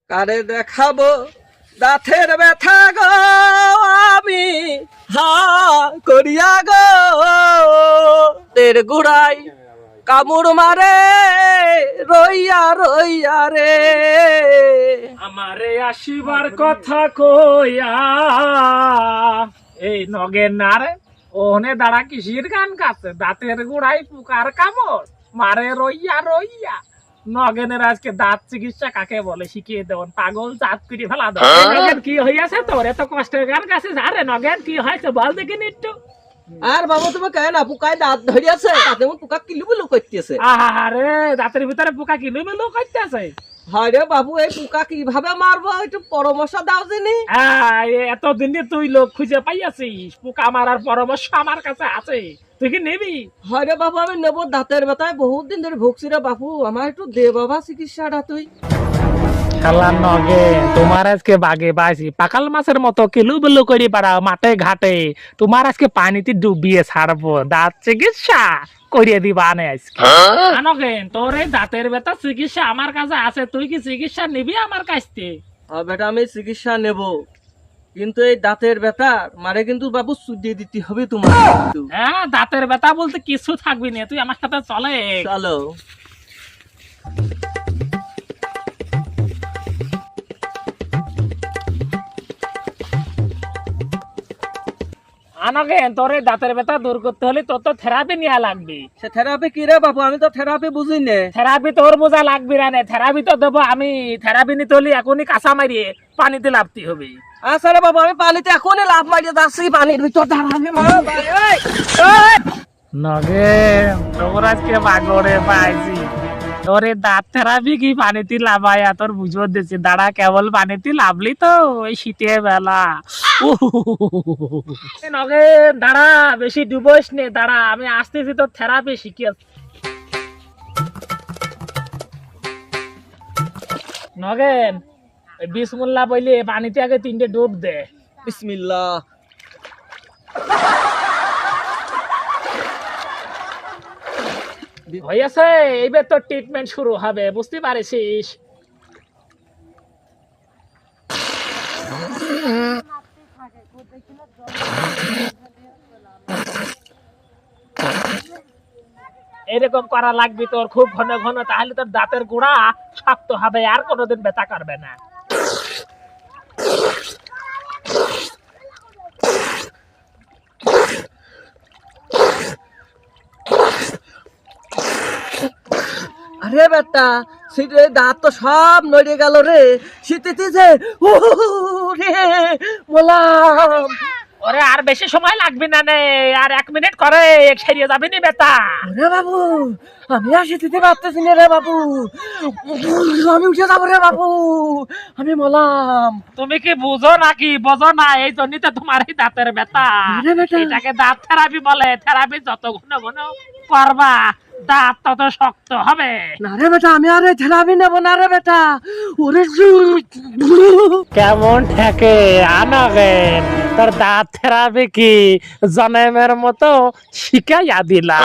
কারে দেখাবো দাঁতের ব্যথা গো আমি হা করিয়া গো তের গুড়াই কামড় মারে রইয়া রইয়া রে আমারে আসিবার কথা কইয়া এই নগের নারে ওনে দাঁড়া কিসির গান গাছে দাঁতের গুড়াই পুকার কামড় মারে রইয়া রইয়া নগেনের আজকে দাঁত চিকিৎসা কাকে বলে শিখিয়ে দেবেন পাগল জাত করে ফেলা দেব নগেন কি হইয়াছে তোর এত কষ্টের গান গাছে আরে নগেন কি হয়েছে বল দেখিনি একটু আর বাবা তুমি কেন না পোকায় দাঁত ধরিয়াছে তাতে পোকা কিলুবিলু করতেছে আরে দাঁতের ভিতরে পোকা কিলো মিলো করতেছে হরে বাবু এই পোকা কিভাবে মারবো একটু পরামর্শ দাও জিনি এতদিনে তুই লোক খুঁজে পাইয়াছিস পোকা মারার পরামর্শ আমার কাছে আছে তুই কি নিবি হরে বাবু আমি নেবো দাঁতের ব্যথায় বহুত দিন ধরে ভুগছি রে বাবু আমার একটু দে বাবা চিকিৎসাটা তুই শালা নগে তোমার আজকে বাগে পাইছি পাকাল মাছের মতো কিলু বিলু করে পাড়াও মাঠে ঘাটে তোমার আজকে পানিতে ডুবিয়ে ছাড়বো দাঁত চিকিৎসা করিয়ে দিবা আনে আজকে নগেন তোর এই দাঁতের ব্যথা চিকিৎসা আমার কাছে আছে তুই কি চিকিৎসা নিবি আমার কাছ থেকে বেটা আমি চিকিৎসা নেব কিন্তু এই দাঁতের ব্যথা মারে কিন্তু বাবু সুদিয়ে দিতে হবে তোমার কিন্তু। হ্যাঁ দাঁতের ব্যথা বলতে কিছু থাকবি না তুই আমার সাথে চলে চলো আনগেন তোর এই দাঁতের ব্যথা দূর করতে হলে তোর তো থেরাপি নেওয়া লাগবে সে থেরাপি কি রে বাবু আমি তো থেরাপি বুঝি নে থেরাপি তোর বোঝা লাগবে না থেরাপি তো দেবো আমি থেরাপি নিতে হলে এখনই কাঁচা মারিয়ে পানিতে লাভতে হবে আচ্ছা রে বাবু আমি পানিতে এখনই লাভ মারিয়ে যাচ্ছি পানির ভিতর দাঁড়াবে নগে তোর আজকে বাগরে পাইছি তোর এই দাঁত থেরাপি কি পানিতে লাভায়া তোর বুঝো দিচ্ছি দাঁড়া কেবল পানিতে লাভলি তো এই শীতের বেলা নগে দাঁড়া বেশি ডুবোস নে দাঁড়া আমি আসতেছি তোর থেরাপি শিখিয়েছি নগেন ওই বিসমুল্লাহ বইলে পানিতে আগে 3টে ডুব দে বিসমিল্লাহ হয়েছে এইবার তোর ট্রিটমেন্ট শুরু হবে বুঝতে পারছিস এরকম করা লাগবে তোর খুব ঘন ঘন তাহলে তোর দাঁতের গোড়া শক্ত হবে আর কোনোদিন ব্যথা করবে না আরে বেটা শীতে দাঁত তো সব নড়ে গেল রে শীতেতে যে রে মোলাম ওরে আর বেশি সময় লাগবে না নে আর 1 মিনিট করে সেরিয়ে যাবে নি ব্যথা ওরে বাবু আমি আর শীতেতে পারতেছি না রে বাবু আমি উঠে যাবো রে বাবু আমি মোলাম তুমি কি বুঝো নাকি বোঝো না এই জন্যই তো তোমার এই দাঁতের ব্যথা আরে বেটা এটাকে দাঁত থেরাপি বলে থেরাপি যত ঘন ঘন করবা দাঁত তত শক্ত হবে না রে বেটা আমি আর থেরাপি নেবো না রে বেটা ওরে কেমন ঠেকে আনগেন তোর দাঁত থেরাপি কি জনেমের মতো শিখাইয়া দিলা